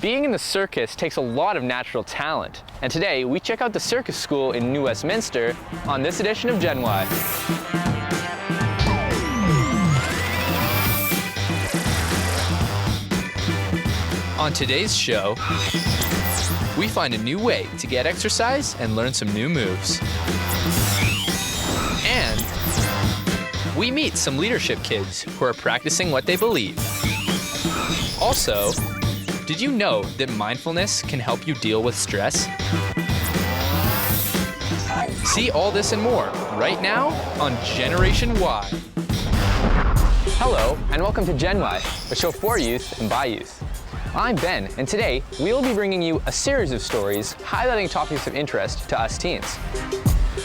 Being in the circus takes a lot of natural talent, and today we check out the Circus School in New Westminster on this edition of Gen Y. On today's show, we find a new way to get exercise and learn some new moves. And we meet some leadership kids who are practicing what they believe. Also, did you know that mindfulness can help you deal with stress? See all this and more right now on Generation Y. Hello, and welcome to Gen Y, a show for youth and by youth. I'm Ben, and today we will be bringing you a series of stories highlighting topics of interest to us teens.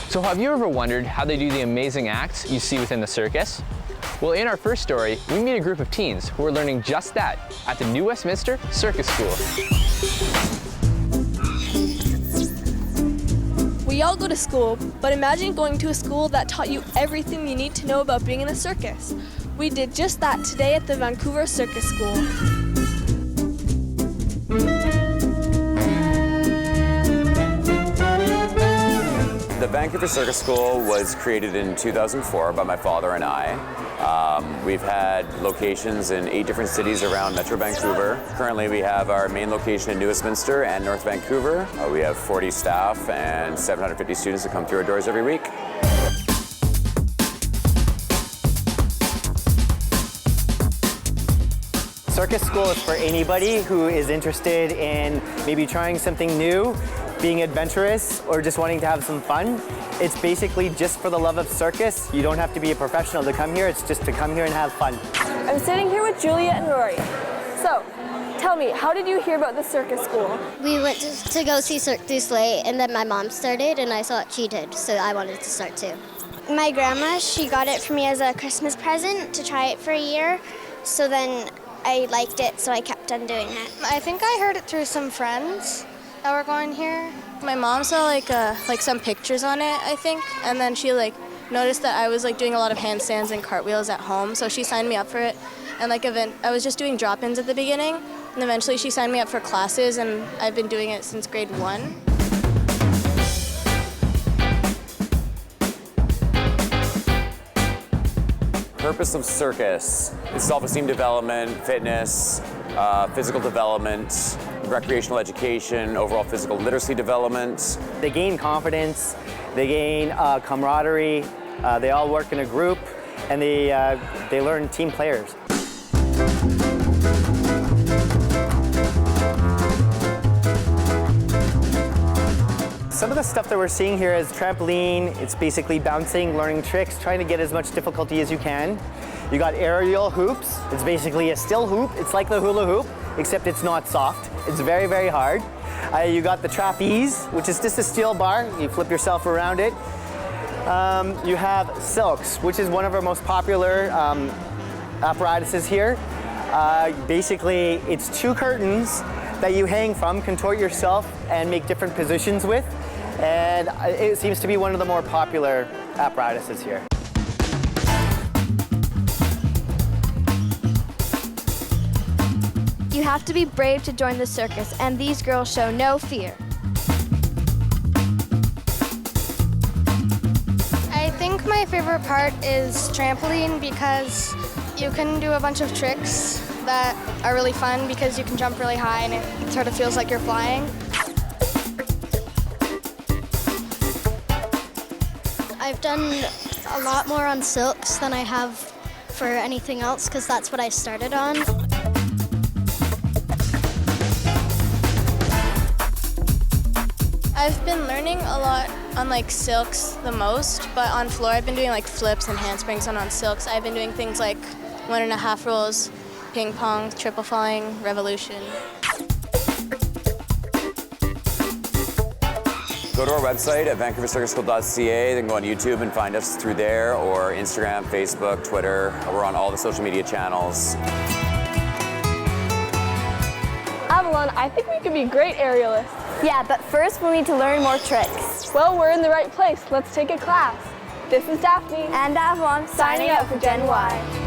So have you ever wondered how they do the amazing acts you see within the circus? Well, in our first story, we meet a group of teens who are learning just that at the New Westminster Circus School. We all go to school, but imagine going to a school that taught you everything you need to know about being in a circus. We did just that today at the Vancouver Circus School. The Vancouver Circus School was created in 2004 by my father and I. We've had locations in 8 different cities around Metro Vancouver. Currently we have our main location in New Westminster and North Vancouver. We have 40 staff and 750 students that come through our doors every week. Circus School is for anybody who is interested in maybe trying something new, being adventurous, or just wanting to have some fun. It's basically just for the love of circus. You don't have to be a professional to come here, it's just to come here and have fun. I'm sitting here with Julia and Rory. So, tell me, how did you hear about the Circus School? We went to go see Cirque du Soleil, and then my mom started, and I saw what she did, so I wanted to start too. My grandma, she got it for me as a Christmas present to try it for a year, so then I liked it, so I kept on doing it. I think I heard it through some friends that were going here. My mom saw like some pictures on it, I think, and then she noticed that I was doing a lot of handstands and cartwheels at home, so she signed me up for it. And I was just doing drop-ins at the beginning, and eventually she signed me up for classes, and I've been doing it since grade 1. Purpose of circus is self-esteem development, fitness, physical development, recreational education, overall physical literacy development. They gain confidence, they gain camaraderie, they all work in a group, and they learn team players. Some of the stuff that we're seeing here is trampoline. It's basically bouncing, learning tricks, trying to get as much difficulty as you can. You got aerial hoops. It's basically a still hoop. It's like the hula hoop, except it's not soft. It's very, very hard. You got the trapeze, which is just a steel bar. You flip yourself around it. You have silks, which is one of our most popular apparatuses here. Basically, it's 2 curtains that you hang from, contort yourself, and make different positions with. And it seems to be one of the more popular apparatuses here. You have to be brave to join the circus, and these girls show no fear. I think my favorite part is trampoline because you can do a bunch of tricks that are really fun because you can jump really high and it sort of feels like you're flying. I've done a lot more on silks than I have for anything else, because that's what I started on. I've been learning a lot on silks the most, but on floor I've been doing flips and handsprings, and on silks I've been doing things like 1.5 rolls, ping pong, triple falling, revolution. Go to our website at vancouvercircusschool.ca, then go on YouTube and find us through there, or Instagram, Facebook, Twitter. We're on all the social media channels. Avalon, I think we could be great aerialists. Yeah, but first we'll need to learn more tricks. Well, we're in the right place. Let's take a class. This is Daphne And Avalon signing out for Gen Y.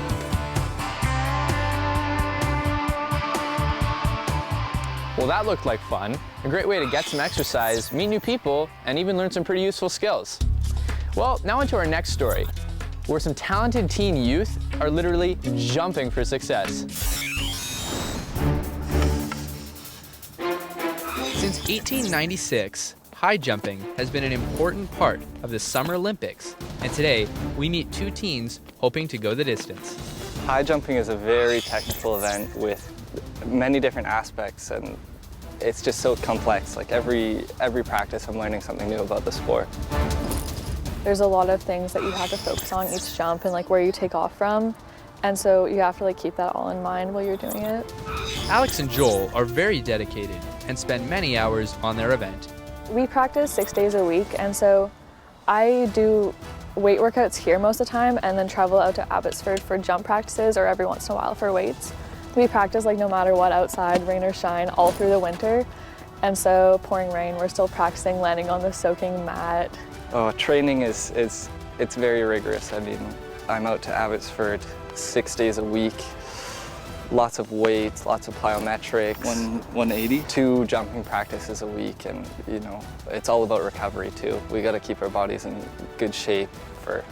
Well, that looked like fun. A great way to get some exercise, meet new people, and even learn some pretty useful skills. Well, now onto our next story, where some talented teen youth are literally jumping for success. Since 1896, high jumping has been an important part of the Summer Olympics, and today we meet two teens hoping to go the distance. High jumping is a very technical event with many different aspects, and it's just so complex. Like every practice I'm learning something new about the sport. There's a lot of things that you have to focus on each jump and like where you take off from, and so you have to like keep that all in mind while you're doing it. Alex and Joel are very dedicated and spend many hours on their event. We practice 6 days a week, and so I do weight workouts here most of the time and then travel out to Abbotsford for jump practices or every once in a while for weights. We practice like no matter what outside, rain or shine, all through the winter. And so pouring rain, we're still practicing landing on the soaking mat. Oh, training it's very rigorous. I mean, I'm out to Abbotsford 6 days a week. Lots of weights, lots of plyometrics. 180. 2 jumping practices a week, and you know, it's all about recovery too. We got to keep our bodies in good shape. For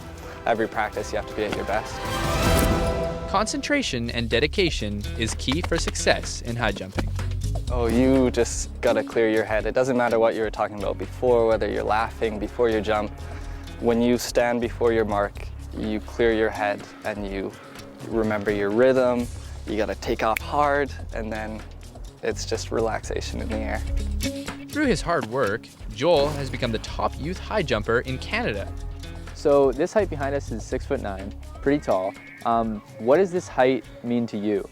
every practice, you have to be at your best. Concentration and dedication is key for success in high jumping. Oh, you just got to clear your head. It doesn't matter what you were talking about before, whether you're laughing before your jump. When you stand before your mark, you clear your head and you remember your rhythm. You got to take off hard, and then it's just relaxation in the air. Through his hard work, Joel has become the top youth high jumper in Canada. So this height behind us is 6'9", pretty tall. What does this height mean to you?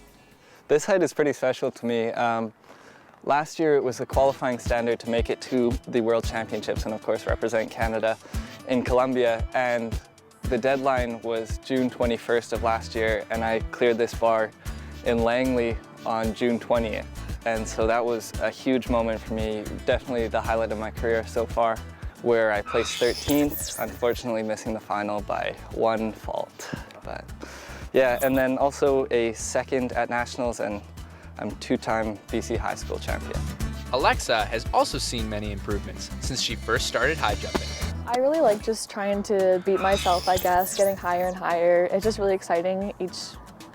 This height is pretty special to me. Last year it was a qualifying standard to make it to the World Championships and of course represent Canada in Colombia, and the deadline was June 21st of last year, and I cleared this bar in Langley on June 20th. And so that was a huge moment for me, definitely the highlight of my career so far, where I placed 13th, unfortunately missing the final by 1 fault. But yeah, and then also a second at Nationals, and I'm 2-time BC High School champion. Alexa has also seen many improvements since she first started high jumping. I really like just trying to beat myself, I guess, getting higher and higher. It's just really exciting each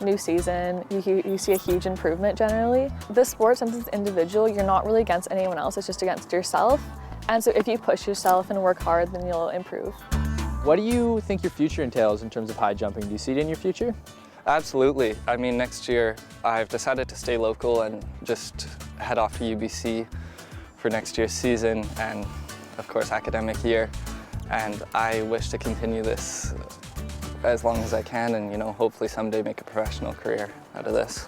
new season. You see a huge improvement generally. This sport, since it's individual, you're not really against anyone else, it's just against yourself. And so if you push yourself and work hard, then you'll improve. What do you think your future entails in terms of high jumping? Do you see it in your future? Absolutely. I mean, next year I've decided to stay local and just head off to UBC for next year's season and of course academic year. And I wish to continue this as long as I can, and you know, hopefully someday make a professional career out of this.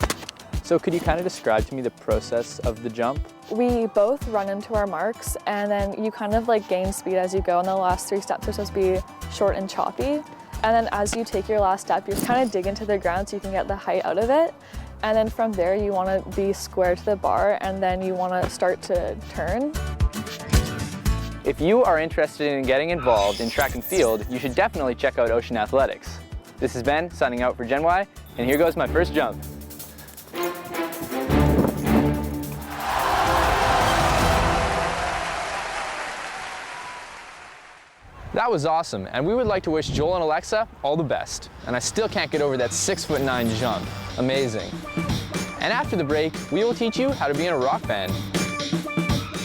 So could you kind of describe to me the process of the jump? We both run into our marks, and then you kind of like gain speed as you go, and the last 3 steps are supposed to be short and choppy. And then as you take your last step, you kind of dig into the ground so you can get the height out of it. And then from there, you want to be square to the bar, and then you want to start to turn. If you are interested in getting involved in track and field, you should definitely check out Ocean Athletics. This is Ben signing out for Gen Y, and here goes my first jump. That was awesome, and we would like to wish Joel and Alexa all the best. And I still can't get over that 6'9" jump. Amazing. And after the break, we will teach you how to be in a rock band.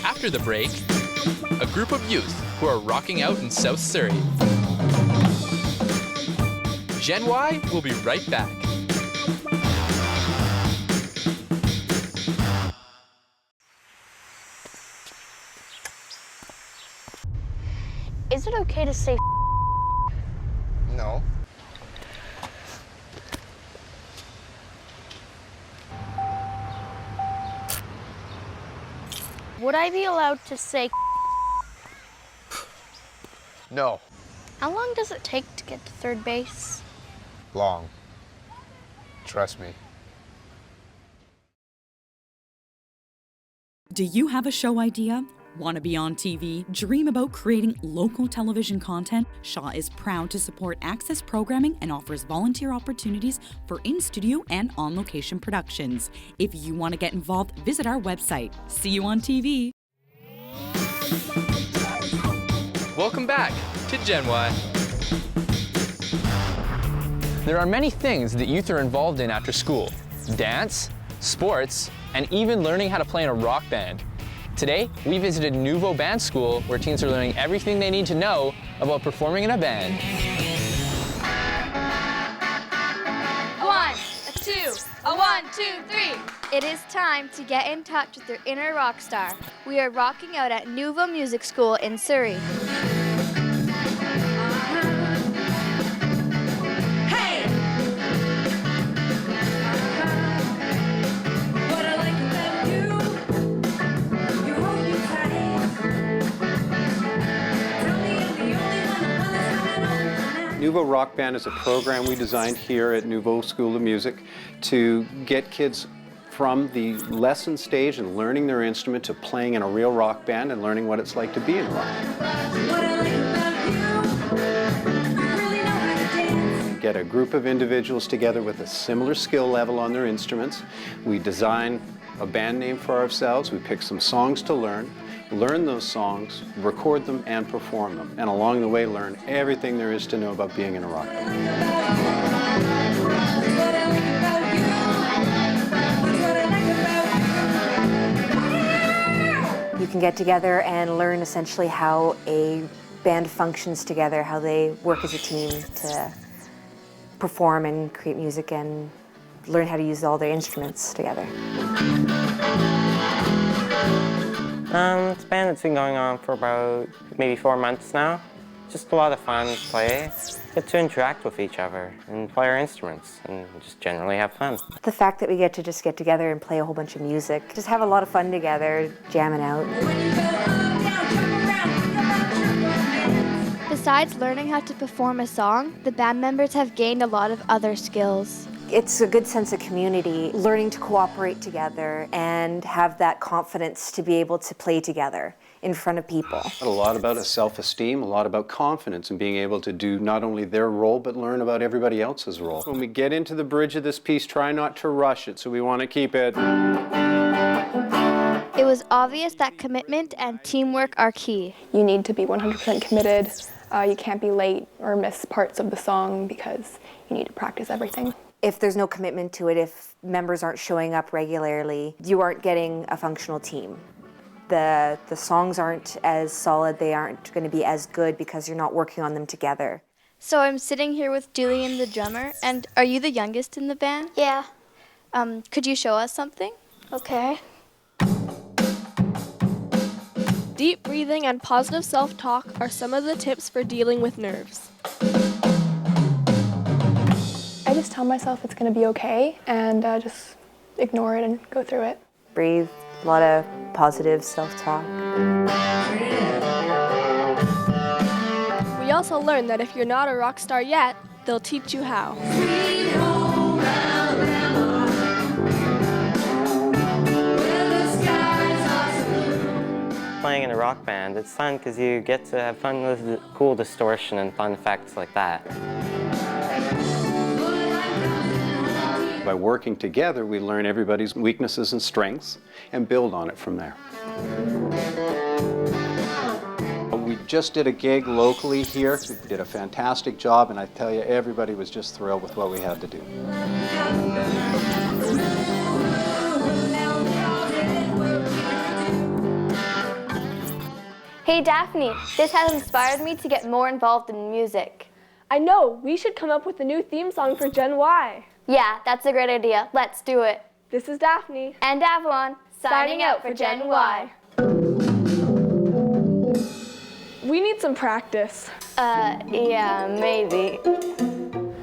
After the break, a group of youth who are rocking out in South Surrey. Gen Y will be right back. Is it okay to say No. Would I be allowed to say No. How long does it take to get to third base? Long. Trust me. Do you have a show idea? Want to be on TV? Dream about creating local television content? Shaw is proud to support Access programming and offers volunteer opportunities for in-studio and on-location productions. If you want to get involved, visit our website. See you on TV. Welcome back to Gen Y. There are many things that youth are involved in after school. Dance, sports, and even learning how to play in a rock band. Today, we visited Nouveau Band School, where teens are learning everything they need to know about performing in a band. 1, 2, 1, 2, 3. It is time to get in touch with your inner rock star. We are rocking out at Nouveau Music School in Surrey. Nouveau Rock Band is a program we designed here at Nouveau School of Music to get kids from the lesson stage and learning their instrument to playing in a real rock band and learning what it's like to be in a rock band. Get a group of individuals together with a similar skill level on their instruments. We design a band name for ourselves. We pick some songs to learn those songs, record them, and perform them. And along the way, learn everything there is to know about being in a rock band. You can get together and learn essentially how a band functions together, how they work as a team to perform and create music and learn how to use all their instruments together. It's a band that's been going on for about maybe 4 months now. Just a lot of fun to play, get to interact with each other and play our instruments and just generally have fun. The fact that we get to just get together and play a whole bunch of music, just have a lot of fun together, jamming out. Besides learning how to perform a song, the band members have gained a lot of other skills. It's a good sense of community, learning to cooperate together and have that confidence to be able to play together in front of people. A lot about self-esteem, a lot about confidence and being able to do not only their role, but learn about everybody else's role. When we get into the bridge of this piece, try not to rush it, so we want to keep it. It was obvious that commitment and teamwork are key. You need to be 100% committed. You can't be late or miss parts of the song because you need to practice everything. If there's no commitment to it, if members aren't showing up regularly, you aren't getting a functional team. The songs aren't as solid, they aren't going to be as good because you're not working on them together. So I'm sitting here with Julian, the drummer, and are you the youngest in the band? Yeah. Could you show us something? Okay. Deep breathing and positive self-talk are some of the tips for dealing with nerves. I just tell myself it's going to be okay and just ignore it and go through it. Breathe, a lot of positive self-talk. We also learned that if you're not a rock star yet, they'll teach you how. Playing in a rock band, it's fun because you get to have fun with the cool distortion and fun effects like that. By working together, we learn everybody's weaknesses and strengths and build on it from there. We just did a gig locally here. We did a fantastic job, and I tell you, everybody was just thrilled with what we had to do. Hey Daphne, this has inspired me to get more involved in music. I know, we should come up with a new theme song for Gen Y. Yeah, that's a great idea. Let's do it. This is Daphne. And Avalon, signing out for Gen Y. We need some practice. Yeah, maybe.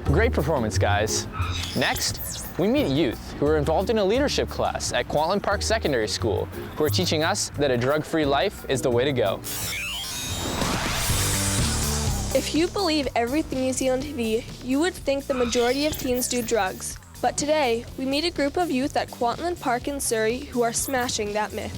Great performance, guys. Next, we meet youth who are involved in a leadership class at Kwantlen Park Secondary School, who are teaching us that a drug-free life is the way to go. If you believe everything you see on TV, you would think the majority of teens do drugs. But today, we meet a group of youth at Kwantlen Park in Surrey who are smashing that myth.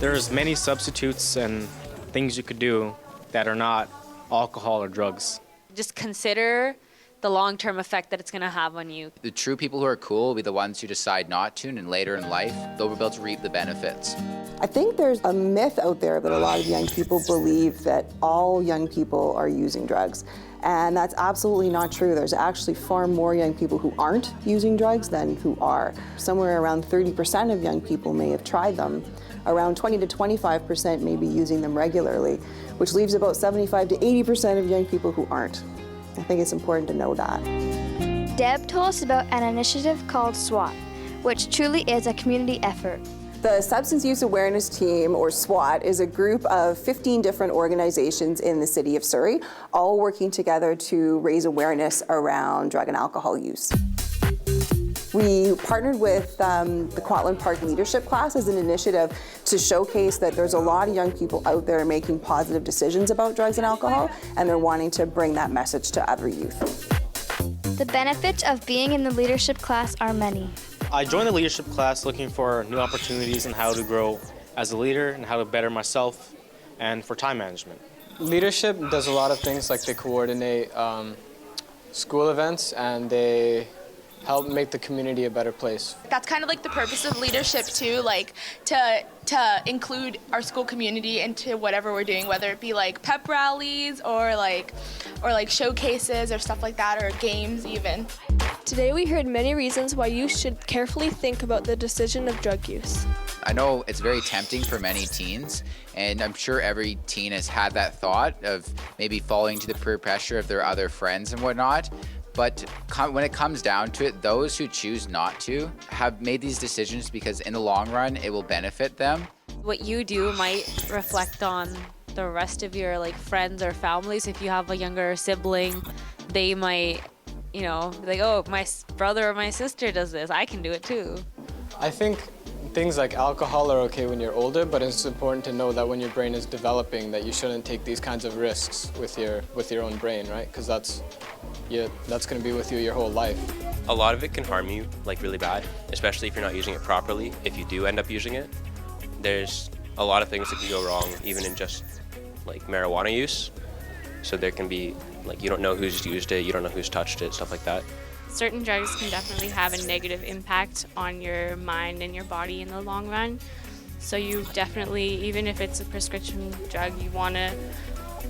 There's many substitutes and things you could do that are not alcohol or drugs. Just consider the long-term effect that it's going to have on you. The true people who are cool will be the ones who decide not to, and later in life, they'll be able to reap the benefits. I think there's a myth out there that a lot of young people believe that all young people are using drugs. And that's absolutely not true. There's actually far more young people who aren't using drugs than who are. Somewhere around 30% of young people may have tried them. Around 20 to 25% may be using them regularly, which leaves about 75 to 80% of young people who aren't. I think it's important to know that. Deb told us about an initiative called SWAT, which truly is a community effort. The Substance Use Awareness Team, or SWAT, is a group of 15 different organizations in the city of Surrey, all working together to raise awareness around drug and alcohol use. We partnered with the Quatland Park Leadership Class as an initiative to showcase that there's a lot of young people out there making positive decisions about drugs and alcohol, and they're wanting to bring that message to other youth. The benefits of being in the leadership class are many. I joined the leadership class looking for new opportunities and how to grow as a leader and how to better myself and for time management. Leadership does a lot of things, like they coordinate school events and they help make the community a better place. That's kind of like the purpose of leadership too, like to include our school community into whatever we're doing, whether it be like pep rallies or like showcases or stuff like that, or games even. Today we heard many reasons why you should carefully think about the decision of drug use. I know it's very tempting for many teens, and I'm sure every teen has had that thought of maybe falling to the peer pressure of their other friends and whatnot. But when it comes down to it, those who choose not to have made these decisions because in the long run, it will benefit them. What you do might reflect on the rest of your friends or families. If you have a younger sibling, they might, be like, oh, my brother or my sister does this, I can do it too. I think things like alcohol are okay when you're older, but it's important to know that when your brain is developing that you shouldn't take these kinds of risks with your own brain, right? Because that's going to be with you your whole life. A lot of it can harm you really bad, especially if you're not using it properly. If you do end up using it, there's a lot of things that can go wrong, even in just marijuana use. So there can be you don't know who's used it, you don't know who's touched it, stuff like that. Certain drugs can definitely have a negative impact on your mind and your body in the long run. So you definitely, even if it's a prescription drug, you want to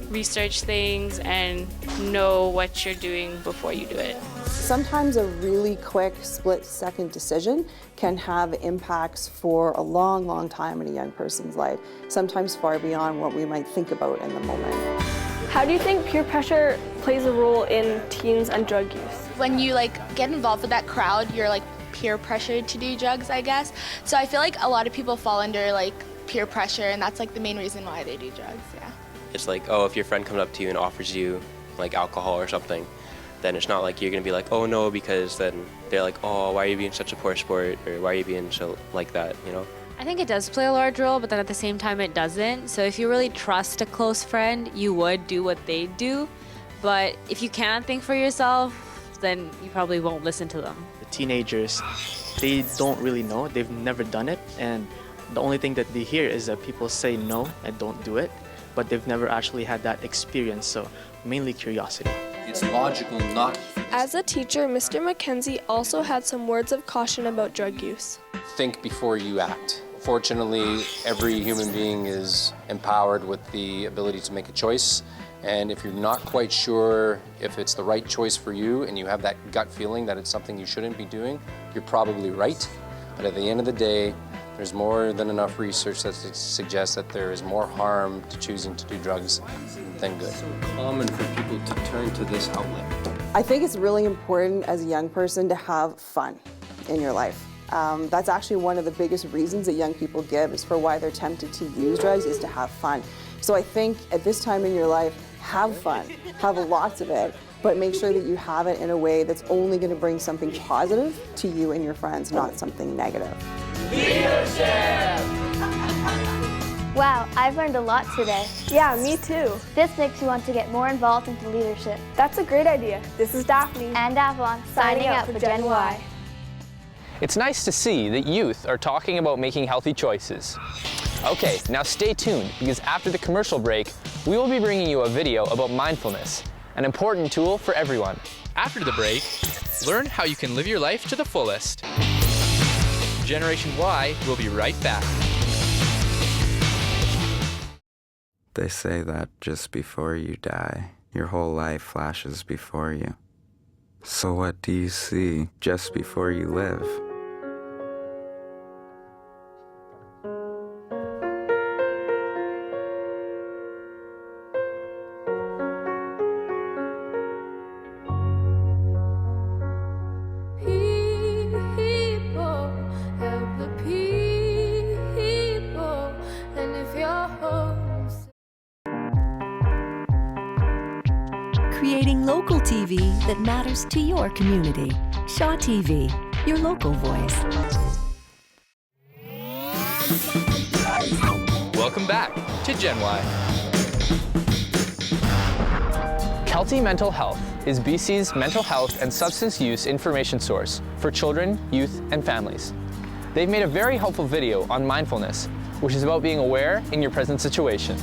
research things and know what you're doing before you do it. Sometimes a really quick split-second decision can have impacts for a long, long time in a young person's life, sometimes far beyond what we might think about in the moment. How do you think peer pressure plays a role in teens and drug use? When you get involved with that crowd, you're peer pressured to do drugs, I guess. So I feel like a lot of people fall under peer pressure, and that's the main reason why they do drugs, yeah. It's if your friend comes up to you and offers you alcohol or something, then it's not you're gonna be oh no, because then they're oh, why are you being such a poor sport, or why are you being so that, I think it does play a large role, but then at the same time it doesn't. So if you really trust a close friend, you would do what they do. But if you can't think for yourself, then you probably won't listen to them. The teenagers, they don't really know. They've never done it. And the only thing that they hear is that people say no and don't do it. But they've never actually had that experience. So mainly curiosity. It's logical not. As a teacher, Mr. Mackenzie also had some words of caution about drug use. Think before you act. Fortunately, every human being is empowered with the ability to make a choice. And if you're not quite sure if it's the right choice for you and you have that gut feeling that it's something you shouldn't be doing, you're probably right. But at the end of the day, there's more than enough research that suggests that there is more harm to choosing to do drugs than good. It's so common for people to turn to this outlet. I think it's really important as a young person to have fun in your life. That's actually one of the biggest reasons that young people give is for why they're tempted to use drugs, is to have fun. So I think at this time in your life, have fun, have lots of it, but make sure that you have it in a way that's only going to bring something positive to you and your friends, not something negative. Leadership! Wow, I've learned a lot today. Yeah, me too. This makes me want to get more involved into leadership. That's a great idea. This is Daphne. And Avalon, signing out for Gen Y. It's nice to see that youth are talking about making healthy choices. Okay, now stay tuned, because after the commercial break, we will be bringing you a video about mindfulness, an important tool for everyone. After the break, learn how you can live your life to the fullest. Generation Y will be right back. They say that just before you die, your whole life flashes before you. So what do you see just before you live? Creating local TV that matters to your community. Shaw TV, your local voice. Welcome back to Gen Y. Kelty Mental Health is BC's mental health and substance use information source for children, youth, and families. They've made a very helpful video on mindfulness, which is about being aware in your present situation.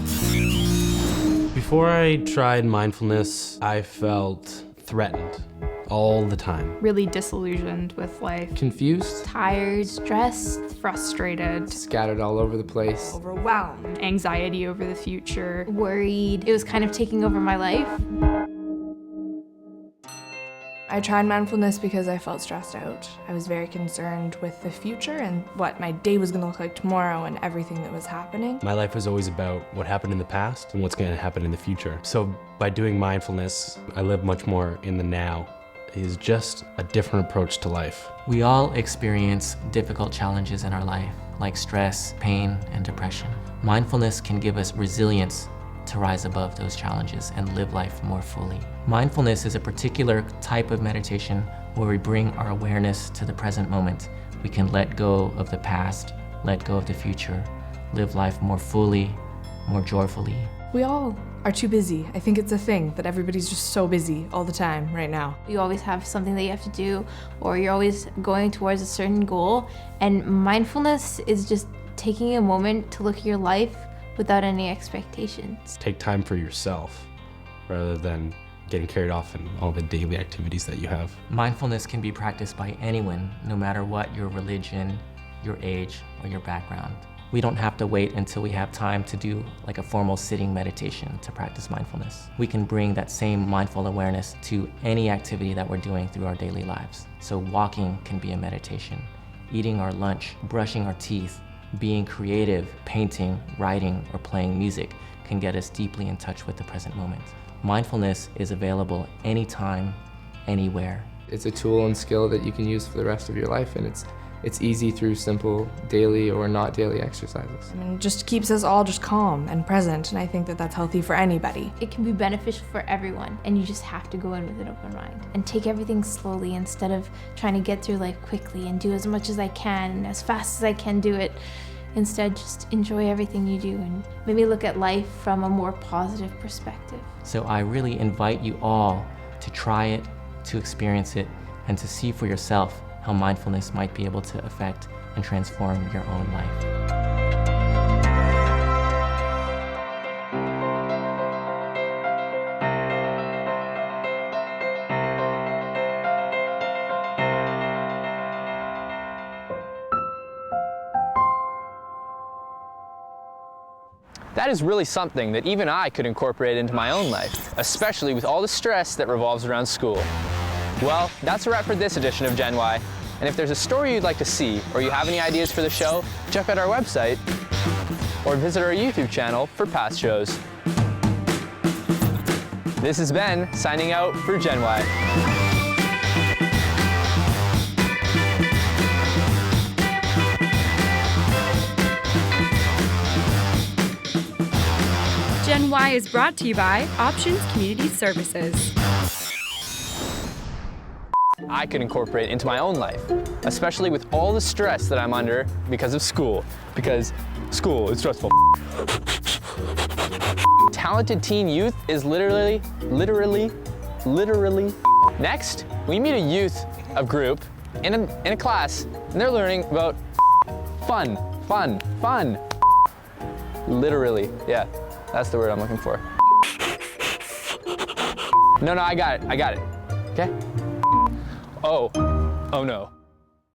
Before I tried mindfulness, I felt threatened all the time. Really disillusioned with life. Confused. Tired, stressed, frustrated. Scattered all over the place. Overwhelmed. Anxiety over the future. Worried. It was kind of taking over my life. I tried mindfulness because I felt stressed out. I was very concerned with the future and what my day was gonna look like tomorrow and everything that was happening. My life was always about what happened in the past and what's gonna happen in the future. So by doing mindfulness, I live much more in the now. It is just a different approach to life. We all experience difficult challenges in our life, like stress, pain, and depression. Mindfulness can give us resilience to rise above those challenges and live life more fully. Mindfulness is a particular type of meditation where we bring our awareness to the present moment. We can let go of the past, let go of the future, live life more fully, more joyfully. We all are too busy. I think it's a thing that everybody's just so busy all the time right now. You always have something that you have to do, or you're always going towards a certain goal, and mindfulness is just taking a moment to look at your life without any expectations. Take time for yourself rather than getting carried off in all the daily activities that you have. Mindfulness can be practiced by anyone, no matter what your religion, your age, or your background. We don't have to wait until we have time to do like a formal sitting meditation to practice mindfulness. We can bring that same mindful awareness to any activity that we're doing through our daily lives. So walking can be a meditation. Eating our lunch, brushing our teeth, being creative, painting, writing, or playing music can get us deeply in touch with the present moment. Mindfulness is available anytime, anywhere. It's a tool and skill that you can use for the rest of your life, and it's easy through simple daily or not daily exercises. I mean, it just keeps us all just calm and present, and I think that that's healthy for anybody. It can be beneficial for everyone, and you just have to go in with an open mind and take everything slowly instead of trying to get through life quickly and do as much as I can and as fast as I can do it. Instead, just enjoy everything you do and maybe look at life from a more positive perspective. So I really invite you all to try it, to experience it, and to see for yourself how mindfulness might be able to affect and transform your own life. That is really something that even I could incorporate into my own life, especially with all the stress that revolves around school. Well, that's a wrap for this edition of Gen Y. And if there's a story you'd like to see, or you have any ideas for the show, check out our website or visit our YouTube channel for past shows. This is Ben signing out for Gen Y. Gen Y is brought to you by Options Community Services. I could incorporate into my own life, especially with all the stress that I'm under because of school. Because school is stressful. Talented teen youth is literally. Next, we meet a youth, a group, in a class, and they're learning about fun. Literally, yeah. That's the word I'm looking for. No, I got it. Okay? Oh no.